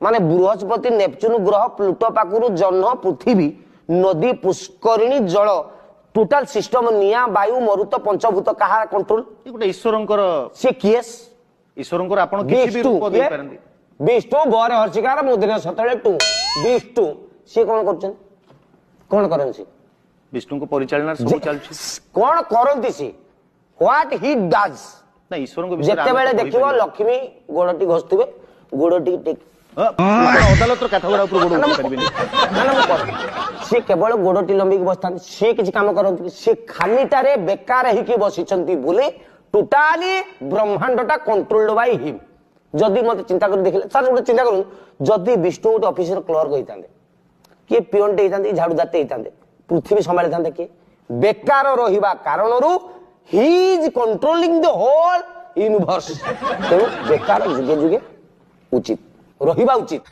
माने बृहस्पति नेपच्यून ग्रह प्लूटो पाखु जह्न पृथ्वी नदी पुष्करिणी जल टोटाल सिस्टम निया वायु मरुत पंचभूत कहा कंट्रोल गोटे ईश्वरंकर से किएस ईश्वरंकर आपण किछि भी रूप देई पारंती विष्णु बर हर्षिकार मुद्रे सतळे टू विष्णु से कोन करछन कोन करन से विष्णु को परिचालना सब चलछि कोन करंती से व्हाट ही डज ना ईश्वर को विषय जते बेले देखिबो लक्ष्मी गोड़टी घसथिबे गोड़टी टेक अदालत कथा गुड़ा ऊपर गोड़ उठा करबिनी से केवल गोड़टी लंबी की बसथान से किछि काम करंती से खालीटारे बेकार ही की बसिचंती बोले टोटाली ब्रह्मांडटा कंट्रोल्ड बाय हिम जदि मते चिंता कर देखले सर गोटे चिंता करू जदि विष्णु गोटे ऑफिसर क्लर्क होइतांदे के पियन होइतांदे झाड़ू दाते होइतांदे पृथ्वी संभाली थांदे के बेकार रहिबा कारणरू he is controlling the whole universe तेणु बेकार जुगे जुगे उचित रहिबा उचित।